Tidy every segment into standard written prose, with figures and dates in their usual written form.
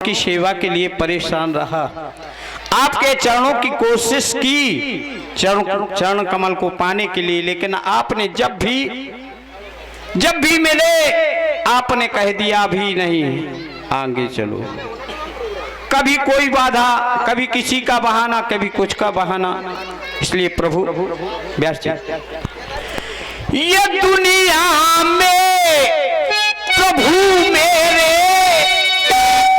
की सेवा के लिए परेशान रहा, आपके चरणों की कोशिश की चरण कमल को पाने के लिए, लेकिन आपने जब भी मिले आपने कह दिया भी नहीं, आगे चलो। कभी कोई बाधा, कभी किसी का बहाना, कभी कुछ का बहाना। इसलिए प्रभु व्यास जी, ये दुनिया में प्रभु मेरे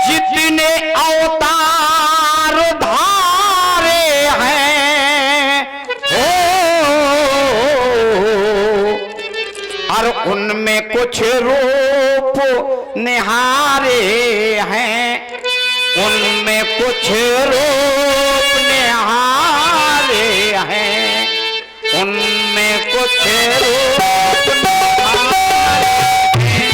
जितने अवतार धारे हैं और उनमें कुछ रूप निहारे हैं, उनमें कुछ रूप निहारे हैं, उनमें कुछ रूप निहारे हैं,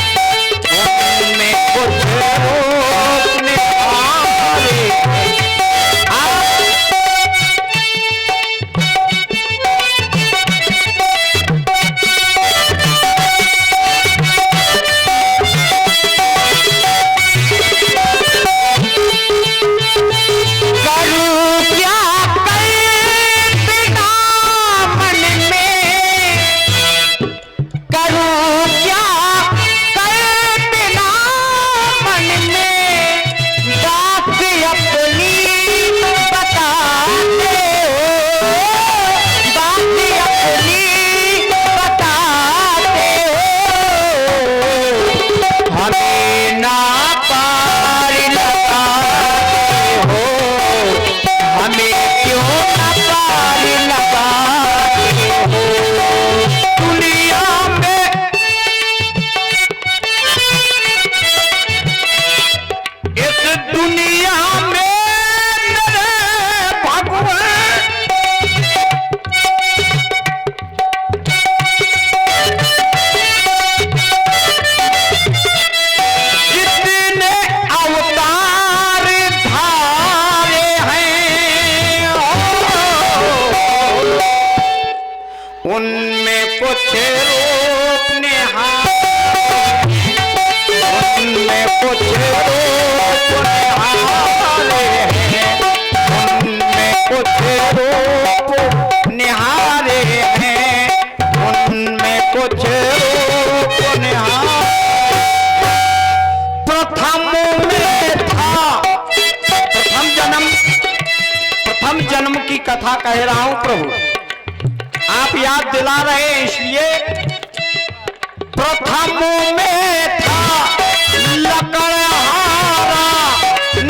उनमें कुछ रूप निहारे हैं। उनमें कुछ रूप निहारे, उनमें कुछ रूप निहारे हैं, उनमें कुछ रूप निहारे हैं, उनमें कुछ रूप निहारे। प्रथम में था, प्रथम जन्म की कथा कह रहा हूं प्रभु, आप याद दिला रहे हैं। इसलिए प्रथम में था लकड़हारा,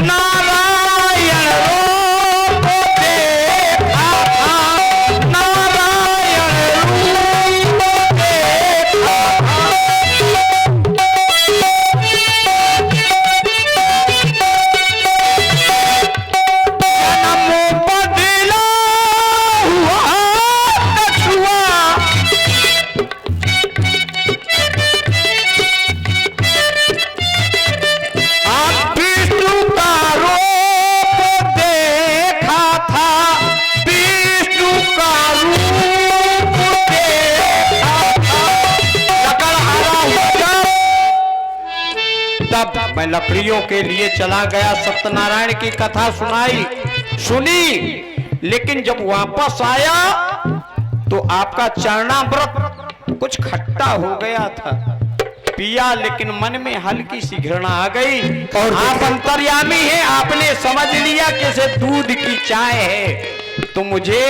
नारायण रूप देखा था, नारायण रूप देखा था। जन्म बदला हुआ मैं लकड़ियों के लिए चला गया, सत्यनारायण की कथा सुनी, लेकिन जब वापस आया तो आपका चरणामृत कुछ खट्टा हो गया था, पिया लेकिन मन में हल्की सी घृणा आ गई। और आप अंतर्यामी हैं, आपने समझ लिया कि इसे दूध की चाय है, तो मुझे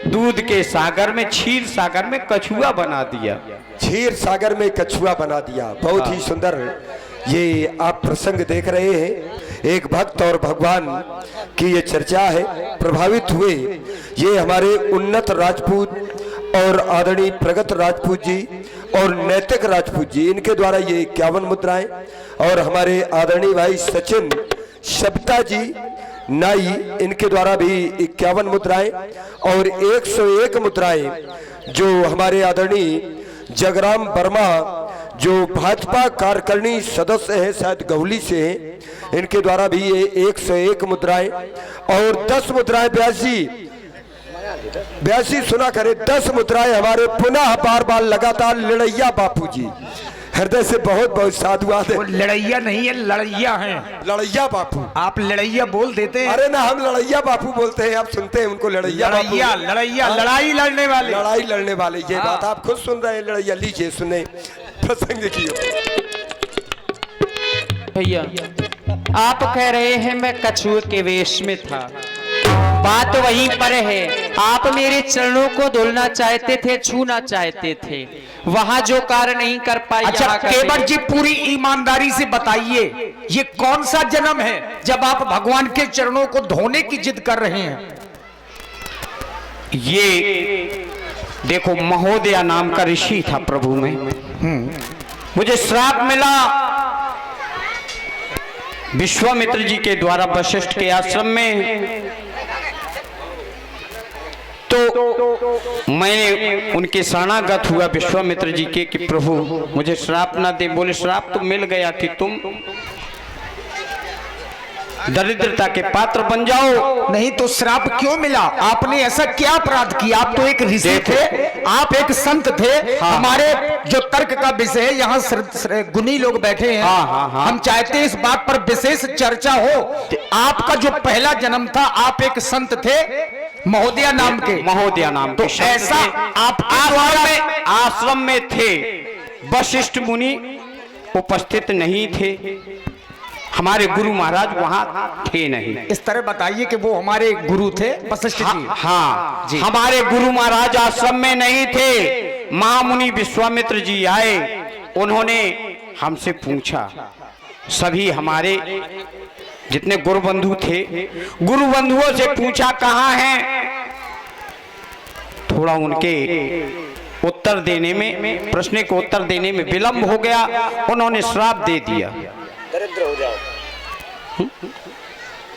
दूध के सागर में, क्षीर सागर में कछुआ बना दिया। क्षीर सागर में कछुआ बना दिया। बहुत ही सुंदर ये आप प्रसंग देख रहे हैं। एक भक्त और भगवान की ये चर्चा है। प्रभावित हुए ये हमारे उन्नत राजपूत और आदरणीय प्रगत राजपूत जी और नैतिक राजपूत जी, इनके द्वारा ये 51 मुद्राएं, और हमारे आदरणीय भाई सचिन शब्दा जी नाई, इनके द्वारा भी 51 मुद्राएं और 101 मुद्राएं जो हमारे आदरणीय जगराम वर्मा जो भाजपा कार्यकारिणी सदस्य हैं, शायद गौली से हैं, इनके द्वारा भी ये 101 मुद्राएं और 10 मुद्राएं ब्यासी सुना करे, 10 मुद्राएं हमारे पुनः बार बार लगातार लड़ैया बापू जी हृदय से बहुत बहुत साधुवाद वो है। लड़ैया नहीं है, लड़ैया हैं। लड़ैया बापू, आप लड़ैया बोल देते हैं। अरे ना, हम लड़ैया बापू बोलते हैं, आप सुनते हैं उनको लड़ैया बापू। लड़ैया, लड़ैया, लड़ाई लड़ने वाले। लड़ाई लड़ने वाले, ये बात आप खुद सुन रहे हैं। लड़ैया, लीजिए सुने प्रसंग की। भैया आप कह रहे हैं मैं कछुए के वेश में था, बात वहीं पर है। आप मेरे चरणों को धुलना चाहते थे, छूना चाहते थे, वहां जो कार्य नहीं कर पाए। अच्छा केवट जी, पूरी ईमानदारी से बताइए, ये कौन सा जन्म है जब आप भगवान के चरणों को धोने की जिद कर रहे हैं? ये देखो, महोदया नाम का ऋषि था प्रभु में, मुझे श्राप मिला विश्वामित्र जी के द्वारा वशिष्ठ के आश्रम में। तो मैंने उनके शरणागत हुआ विश्वामित्र जी के कि प्रभु मुझे श्राप ना दे। बोले श्राप तो मिल गया कि तुम दरिद्रता के पात्र बन जाओ। नहीं तो श्राप क्यों मिला? आपने ऐसा क्या अपराध किया? आप तो एक ऋषि थे, आप एक संत थे। हाँ। हमारे जो तर्क का विषय है, यहाँ गुणी लोग बैठे हैं। हाँ। हम चाहते हैं इस बात पर विशेष चर्चा हो कि आपका जो पहला जन्म था, आप एक संत थे महोदया नाम के। महोदया नाम तो के शब्द ऐसा थे। आप आश्रम में थे, वशिष्ठ मुनि उपस्थित नहीं थे, हमारे गुरु महाराज वहां थे नहीं। इस तरह बताइए कि वो हमारे गुरु थे वशिष्ठ जी। हाँ जी। हमारे गुरु महाराज आश्रम में नहीं थे। महामुनि विश्वामित्र जी आए, उन्होंने हमसे पूछा, सभी हमारे जितने गुरु बंधु थे, गुरु बंधुओं से पूछा कहाँ हैं। थोड़ा उनके उत्तर देने में, प्रश्न को उत्तर देने में विलंब हो गया। उन्होंने श्राप दे दिया, दरिद्र हो जाओ।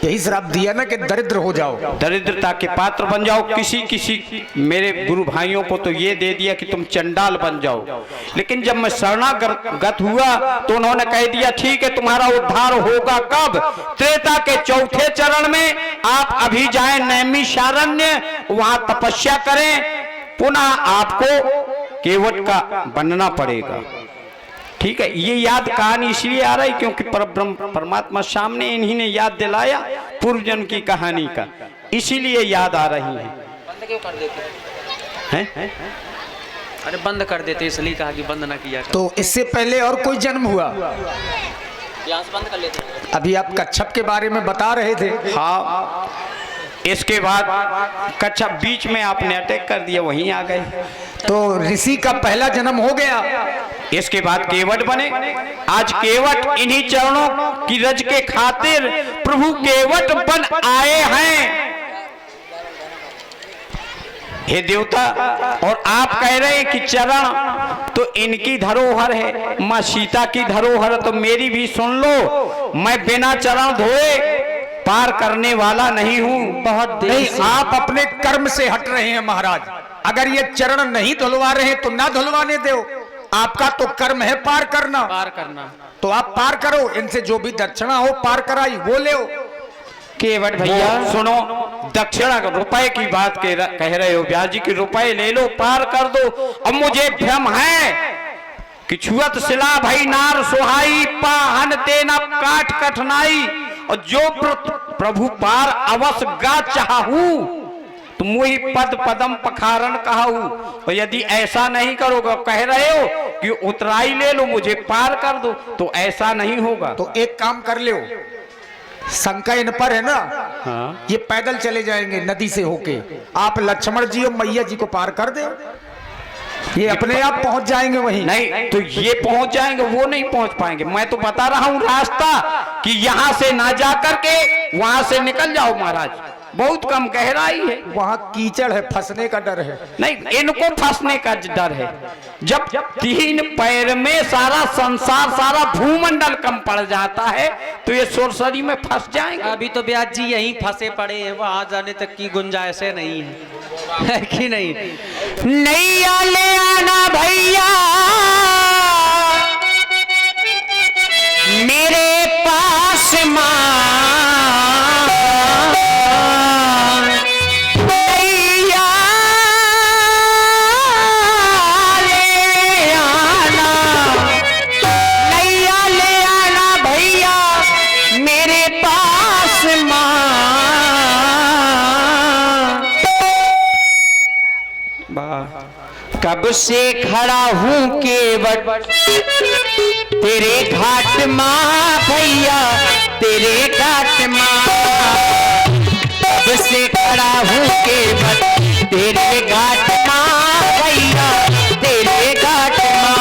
यही श्राप दिया ना कि दरिद्र हो जाओ, दरिद्रता के पात्र बन जाओ। किसी मेरे गुरु भाइयों को तो ये दे दिया कि तुम चंडाल बन जाओ। लेकिन जब मैं शरणागत हुआ तो उन्होंने कह दिया ठीक है, तुम्हारा उद्धार होगा कब? त्रेता के चौथे चरण में। आप अभी जाएं नैमिषारण्य, वहां तपस्या करें, पुनः आपको केवट का बनना पड़ेगा। ठीक है, ये याद कहानी इसलिए आ रही क्योंकि परब्रह्म परमात्मा सामने इन्हीं ने याद दिलाया पूर्व जन्म की कहानी का, इसीलिए याद आ रही है। बंद क्यों कर देते हैं? अरे बंद कर देते, इसलिए कहा कि बंद ना किया। तो इससे पहले और कोई जन्म हुआ? यहाँ से बंद कर लेते हैं। अभी आप कच्छप के बारे में बता रहे थे। हाँ, इसके बाद कच्छप बीच में आपने अटैक कर दिया, वहीं आ गए। तो ऋषि का पहला जन्म हो गया। इसके बाद केवट बने। आज केवट इन्हीं चरणों की रज के खातिर प्रभु केवट बन आए हैं। हे देवता, और आप कह रहे हैं कि चरण तो इनकी धरोहर है, माँ सीता की धरोहर, तो मेरी भी सुन लो। मैं बिना चरण धोए पार करने वाला नहीं हूँ। बहुत नहीं, आप अपने कर्म से हट रहे हैं महाराज। अगर ये चरण नहीं धुलवा रहे हैं तो ना धुलवाने दो। आपका तो कर्म है पार करना। पार करना तो आप पार करो, इनसे जो भी दक्षिणा हो पार कराई वो ले। केवट भैया सुनो, दक्षिणा रुपए की बात कह रहे हो, ब्याज जी की रुपए ले लो, पार कर दो। अब मुझे भ्रम है कि छुअत शिला भई नार सुहाई, पाहन तेना काट कठनाई, और जो प्रभु पार अवश्य गा चाहू, तुम वही पद पदम पखारण कहू। और यदि ऐसा नहीं करोगे, कह रहे हो कि उतराई ले लो मुझे पार कर दो, तो ऐसा नहीं होगा। तो एक काम कर लो, शंका इन पर है ना। हाँ। ये पैदल चले जाएंगे नदी से होके, आप लक्ष्मण जी और मैया जी को पार कर दो, ये अपने आप पहुंच जाएंगे वहीं। नहीं तो ये पहुंच जाएंगे, वो नहीं पहुंच पाएंगे। मैं तो बता रहा हूं रास्ता कि यहां से ना जा करके वहां से निकल जाओ महाराज, बहुत कम गहराई है, वहां कीचड़ है, फंसने का डर है। नहीं इनको फंसने का डर है। जब तीन पैर में सारा संसार, सारा भूमंडल कम पड़ जाता है तो ये सोरसरी में फंस जाएंगे। अभी तो ब्याज जी यहीं फंसे पड़े हैं, वहां जाने तक की गुंजाइश नहीं है कि नहीं? नैया ले आना भैया मेरे पास आसमां, कब से खड़ा हूँ केवट तेरे घाट माँ भैया, तेरे घाट माँ। कब से खड़ा हूँ केवट तेरे घाट माँ भैया, तेरे घाट माँ।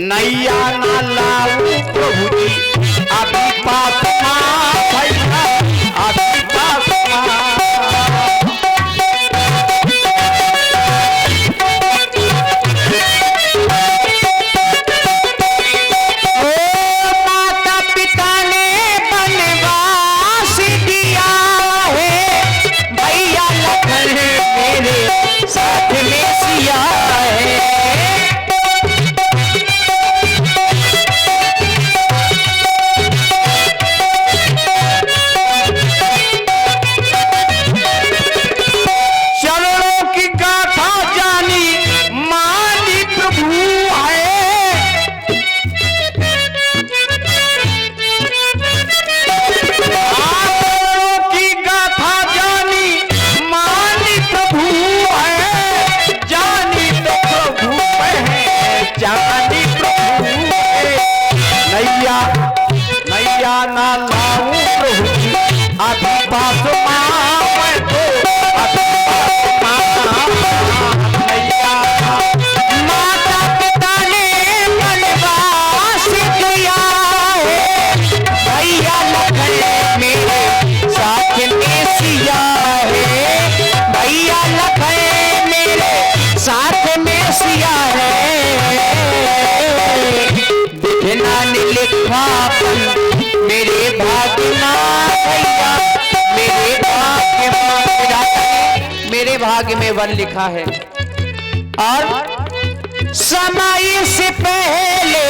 नैया ना लाऊं प्रभु जी अभी पास माँ भैया, अभी पास माँ। ओ माता पिता ने बनवास दिया है, भैया लखन मेरे साथ में सिया है। नैया ना लाऊं प्रभु जी अभी पास माँ, मैं तो अभी पास माँ। नैया माता पिता ने बनवास दिया है, भैया लखन मेरे साथ में सिया है, भैया लखन मेरे साथ में सिया है। दिखना नहीं लिखा मेरे भाग्य माँ भैया, मेरे भाग्य में वन लिखा है। और समय से पहले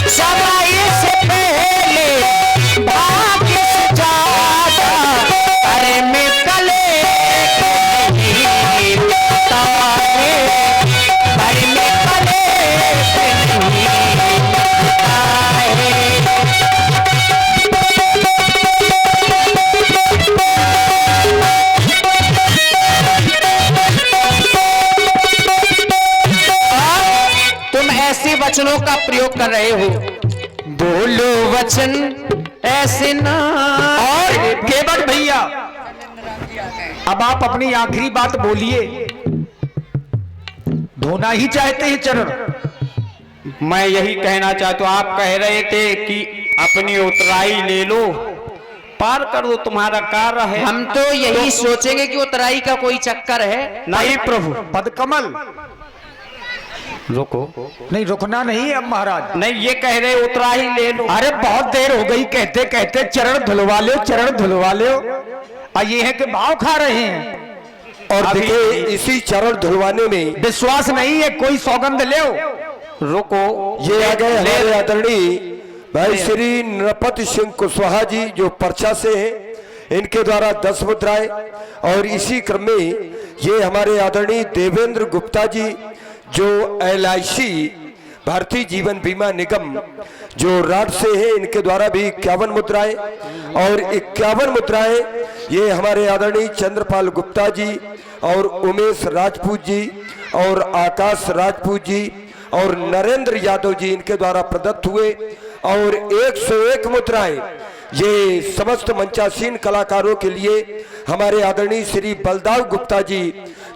समय से पहले भाग्य से ज्यादा, अरे मैं कले वचनों का प्रयोग कर रहे हो, बोलो वचन ऐसे ना। और केवट भैया अब आप अपनी आखिरी बात बोलिए, धोना ही चाहते हैं चरण? मैं यही कहना चाहता हूँ, आप कह रहे थे कि अपनी उतराई ले लो, पार कर दो, तुम्हारा कार्य है। हम तो यही सोचेंगे कि उतराई का कोई चक्कर है। नहीं प्रभु। पदकमल रुको, नहीं रुकना नहीं है महाराज। नहीं ये कह रहे उतराई ले लो। अरे बहुत देर हो गई कहते कहते, चरण धुलवा लो, चरण धुलवा लो। और ये है कि भाव खा रहे हैं। और देखिए इसी चरण धुलवाने में विश्वास नहीं है, कोई सौगंध ले। रुको, ये आ गए हमारे आदरणीय भाई श्री नृपति सिंह कुशवाहा जी, जो पर्चा से हैं, इनके द्वारा 10 मुद्राएं। और इसी क्रम में ये हमारे आदरणीय देवेंद्र गुप्ता जी, जो LIC भारतीय जीवन बीमा निगम जो राट से है, इनके द्वारा भी 51 मुद्राएं। और 51 मुद्राएं ये हमारे आदरणीय चंद्रपाल गुप्ता जी और उमेश राजपूत जी और आकाश राजपूत जी और नरेंद्र यादव जी, इनके द्वारा प्रदत्त हुए। और 101 मुद्राएं ये समस्त मंचासीन कलाकारों के लिए हमारे आदरणीय श्री बलदाव गुप्ता जी,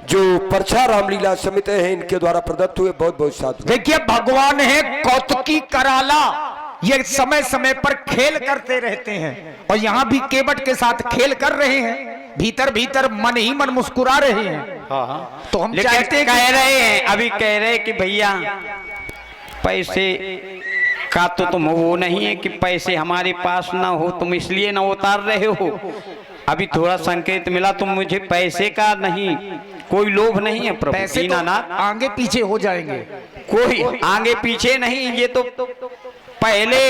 जो परछा रामलीला समिति है, इनके द्वारा प्रदत्त हुए। बहुत बहुत साधु। देखिए भगवान है कौतुकी कराला, ये समय समय पर खेल करते रहते हैं और यहाँ भी केवट के साथ खेल कर रहे हैं। भीतर भीतर मन ही मन मुस्कुरा रहे हैं। तो हम चाहते हैं कह रहे हैं, अभी कह रहे हैं कि भैया पैसे का तो तुम वो नहीं है कि पैसे हमारे पास ना हो, तुम इसलिए ना उतार रहे हो। अभी थोड़ा संकेत मिला, तुम मुझे पैसे का नहीं, कोई लोभ नहीं है प्रभु पैसे तो दीनानाथ। आगे पीछे हो जाएंगे, कोई आगे पीछे नहीं, ये तो पहले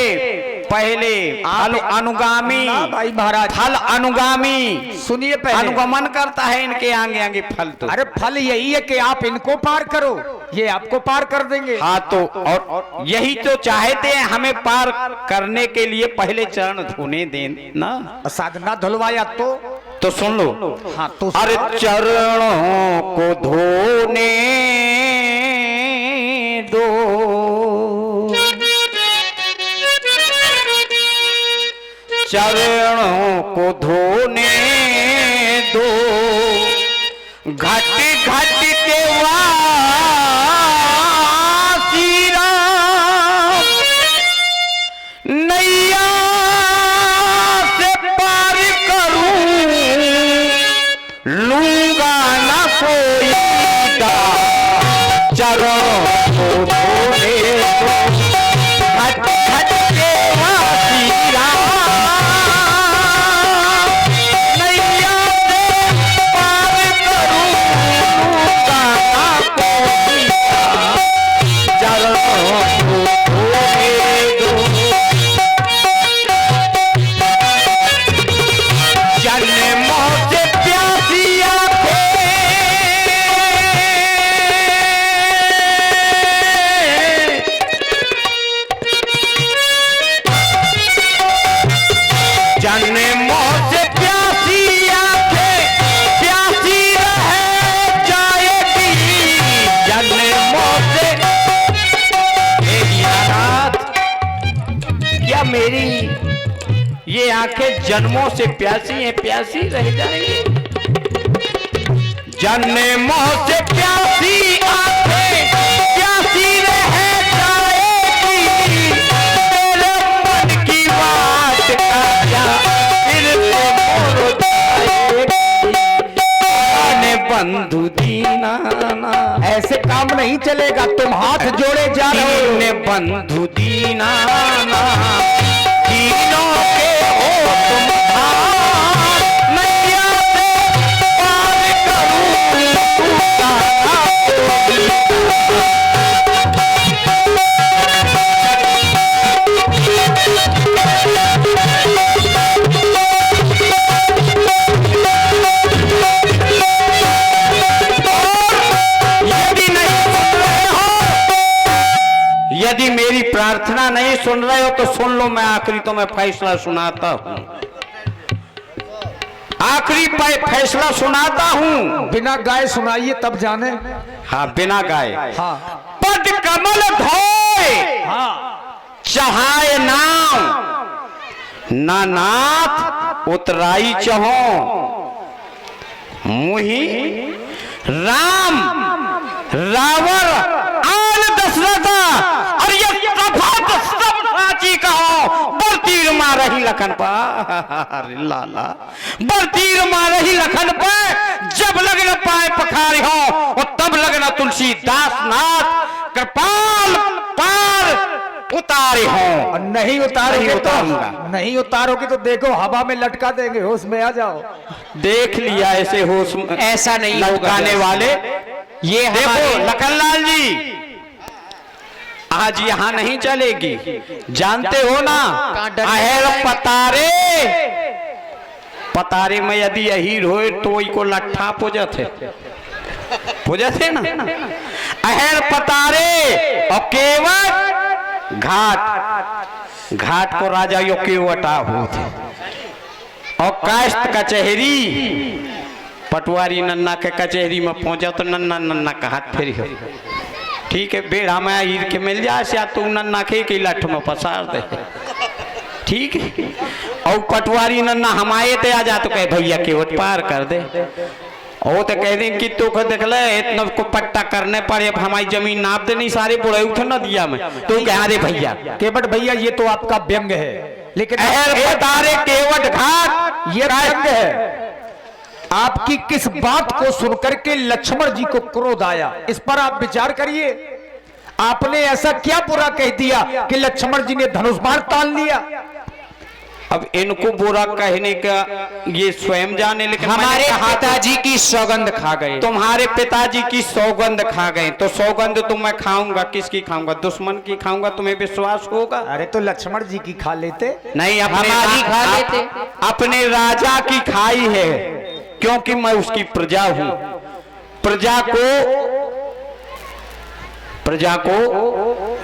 पहले अनुगामी भाई महाराज, फल अनुगामी, सुनिए पहले, अनुगमन करता है इनके आगे आगे फल। तो अरे फल यही है कि आप इनको पार करो, ये आपको पार कर देंगे। हाँ तो और यही तो चाहते हैं, हमें पार करने के लिए पहले चरण धोने देना, साधना धुलवाया तो सुन लो। हाँ तो अरे चरणों को धोने दो, चरणों को धोने दो, घट घट के वासी राम, नैया से पार करूं, लूंगा ना कोई डार, चरणों को धोने दो, घट घट के वासी राम, नैया से पार करूं, लूंगा ना कोई डार, चरणों को धोने दो। जन्मों से प्यासी आंखें, जन्मों से प्यासी आंखें, प्यासी रह जाएगी, जन्मों से। हे दीनानाथ, क्या मेरी ये आंखें जन्मों से प्यासी हैं, प्यासी रह जाएंगी? जन्मों से प्यासी आंखें, प्यासी रह जाएगी, तेरे मन की बात का क्या फिर से मोड़ जाएगी, आने बंधु दीनानाथ। ऐसे काम नहीं चलेगा, तुम हाथ जोड़े जा रहे हो। दीन बंधु दीनानाथ, दीनों के हो तुम धार, नैया से पार करूं, लूंगा ना कोई यदि नहीं सुन रहे हो, यदि मेरी प्रार्थना नहीं सुन रहे हो तो सुन लो, मैं आखिरी तो मैं फैसला सुनाता हूं, आखिरी फैसला सुनाता हूं। बिना गाए सुनाइए तब जाने। हाँ बिना गाए। हाँ पद कमल धोए, हाँ चढ़ाए नाम, ना नाथ उतराई चहो, मुही राम रावण आन दशरथा, और ये सफात सब साची कहो, बरतीर मारही लखन पर, लाला बरतीर मारही लखन पर, जब लगन पाए पखारी हो, और तब लगना तुलसीदास नाथ कृपाल पार उतारे हो। और नहीं उतारोगे नहीं तो उतारूंगा। नहीं उतारोगे तो देखो हवा में लटका देंगे, होश में आ जाओ। देख लिया ऐसे होश, ऐसा नहीं होगा लटकाने वाले। ये देखो हमारे लखनलाल जी, आज यहाँ नहीं चलेगी, जानते हो ना, कहाँ डर अहेर जाएंगे? पतारे, पतारे में यदि अहीर होए तो को लट्ठा पूजत है, पूजत है ना, अहेर पतारे और केवट घाट, घाट को राजा यो केवटा होते, और काष्ट कचहरी, पटवारी नन्ना के कचहरी में पहुंचा तो नन्ना नन्ना का हाथ फेरी हो, ठीक है, बेड़ा में हीर के मिल जाए या तू नन्ना के लठ में पसार दे, ठीक है, और पटवारी नन्ना हमारे ते आ जा तो कहे भैया केवट पार कर दे, वो तो कह दें कि तू को देख ले इतना को पट्टा करने पड़े, अब हमारी जमीन नाप दे नहीं, सारे बुढ़े उठे ना दिया में, तू कह दे भैया केवट भैया ये तो आपका व्यंग है, लेकिन तारे केवट घाट ये व्यंग है। आपकी किस बात को सुनकर के लक्ष्मण जी को क्रोध आया, इस पर आप विचार करिए। आपने ऐसा क्या बुरा कह दिया कि लक्ष्मण जी ने धनुष बाण तान लिया? अब इनको बुरा कहने का ये स्वयं जाने, लेकिन हमारे पिताजी की सौगंध खा गए। तुम्हारे पिताजी की सौगंध खा गए, तो सौगंध तो मैं खाऊंगा, किसकी खाऊंगा? दुश्मन की खाऊंगा, तुम्हें विश्वास होगा? अरे तो लक्ष्मण जी की खा लेते। नहीं, हमारी खा लेते। अपने राजा की खाई है, क्योंकि मैं उसकी प्रजा हूं। प्रजा को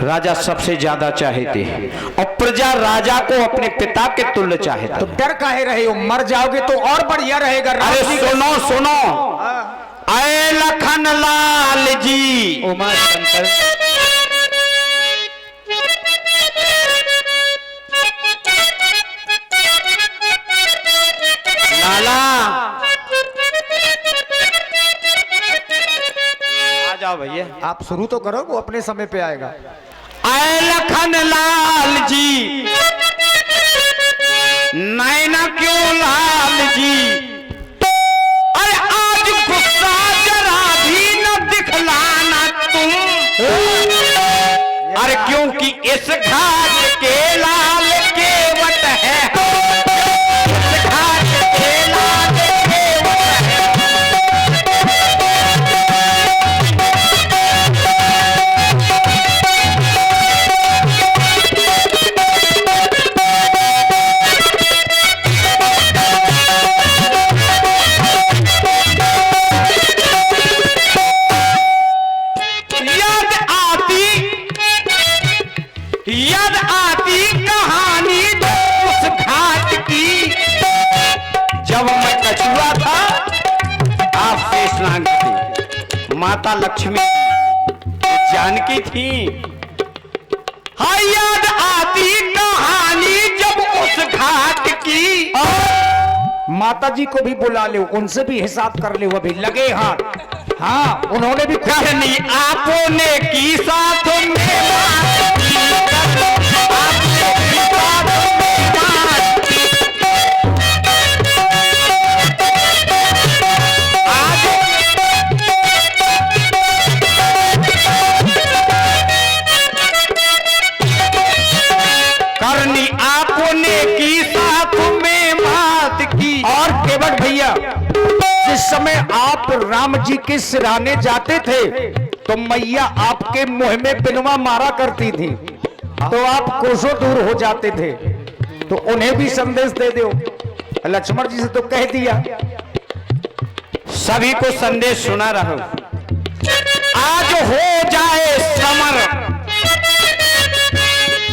राजा सबसे ज्यादा चाहते हैं, और प्रजा राजा को अपने पिता के तुल्य चाहता तो है। डर काहे रहे हो? मर जाओगे तो और बढ़िया रहेगा। अरे सुनो सुनो, अय लखन लाल जी, उमा शंकर लाला आ जाओ भैया। आप शुरू तो करो, वो अपने समय पे आएगा। अय लखन लाल जी, नैना क्यों लाल जी, अरे आज गुस्सा जरा भी न दिखलाना तुम, अरे क्योंकि इस घाट के लाल केवट है, इस घाट के लाल केवट है। याद आती कहानी उस घाट की, जब मैं कछुआ था आप शेषनाग थे, माता लक्ष्मी जानकी थी। हाँ, याद आती कहानी जब उस घाट की। माता जी को भी बुला ले, उनसे भी हिसाब कर ले, वो भी लगे हाथ। हाँ, उन्होंने भी करनी आपने की साथ में बात की, आपने की साथ में बात की। आज करनी आपने की साथ में बात की। और केवट भैया, जिस समय आप राम जी के सिराने जाते थे तो मैया आपके मुंह में बिनवा मारा करती थी, तो आप कोसों दूर हो जाते थे। तो उन्हें भी संदेश दे दो। लक्ष्मण जी से तो कह दिया, सभी को संदेश सुना रहा हूं। आज हो जाए समर,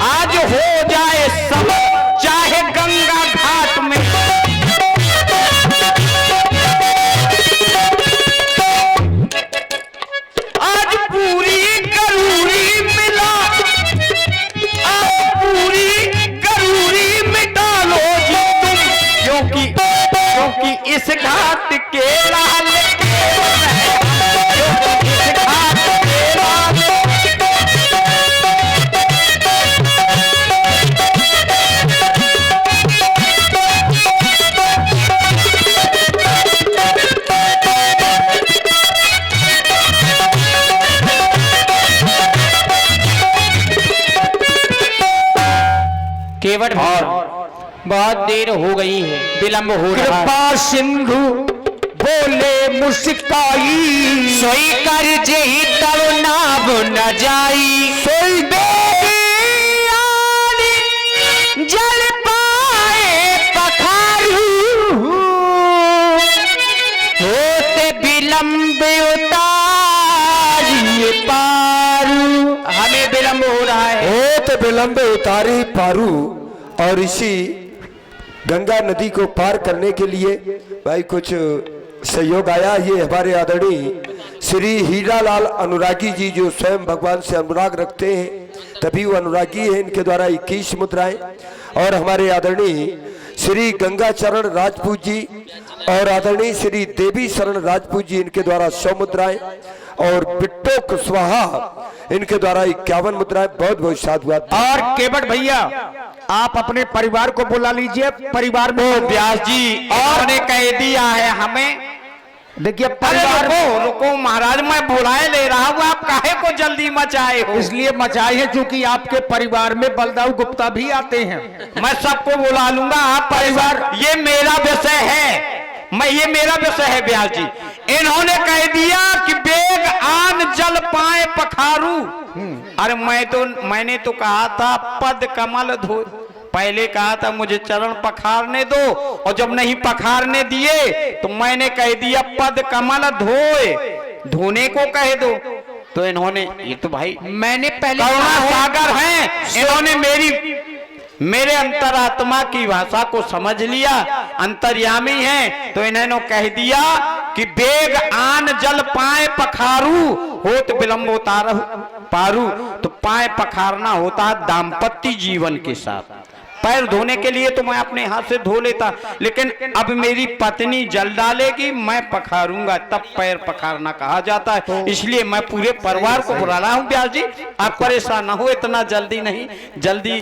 आज हो जाए समर, चाहे गंगा घाट में। आज पूरी गरूरी मिला, आज पूरी गरूरी मिटा लो जी तुम, क्योंकि इस घाट के लाल केवट है, क्योंकि इस घाट के लाल। केवट बहुत देर हो गई है, विलंब हो रहा है। कृपा सिंधु बोले मुस्काई, सोई कर जेहि तब नाव न जाई, सोई जल पाए पखारू, होते विलंब उतारिए पारू। हमें विलंब हो रहा है। हो तो विलंब उतारी पारू। और इसी गंगा नदी को पार करने के लिए भाई कुछ सहयोग आया। ये हमारे आदरणीय श्री हीरालाल अनुरागी जी, जो स्वयं भगवान से अनुराग रखते हैं, तभी वो अनुरागी है। इनके द्वारा 21 मुद्राएं, और हमारे आदरणीय श्री गंगाचरण राजपूत जी और आदरणीय श्री देवी शरण राजपूत जी, इनके द्वारा 100 मुद्राएं, और बिट्टो कुशवाहा इनके द्वारा 51 मुद्राएं। बहुत बहुत साधुवाद। और केवट भैया, आप अपने परिवार को बुला लीजिए। परिवार में व्यास जी और ने कह दिया है हमें देखिए अरे परिवार, रुको रुको महाराज, मैं बुलाए ले रहा हूँ, आप काहे को जल्दी मचाए हो? इसलिए मचाए हैं क्योंकि आपके परिवार में बलदाऊ गुप्ता भी आते हैं। मैं सबको बुला लूंगा, आप परिवार, ये मेरा विषय है, ये मेरा विषय है ब्यास जी। इन्होंने कह दिया कि बेग आन जल पाए पखारू। अरे मैंने तो कहा था पद कमल धो, पहले कहा था मुझे चरण पखारने दो, और जब नहीं पखारने दिए तो मैंने कह दिया पद कमल धोए, धोने को कह दो। तो इन्होंने, ये तो भाई मैंने पहले करुणा सागर हैं, इन्होंने मेरे अंतरात्मा की भाषा को समझ लिया, अंतर्यामी हैं, तो इन्होंने कह दिया कि बेग आन जल पाए पखारू, होत विलंब उतारहु पारू। तो पाए पखारना होता है दाम्पत्य जीवन के साथ। पैर धोने के लिए तो मैं अपने हाथ से धो लेता, लेकिन अब मेरी पत्नी जल डालेगी, मैं पखारूंगा, तब पैर पखारना कहा जाता है। इसलिए मैं पूरे परिवार को बुला रहा हूं ब्यास जी, आप परेशान ना हो, इतना जल्दी नहीं, जल्दी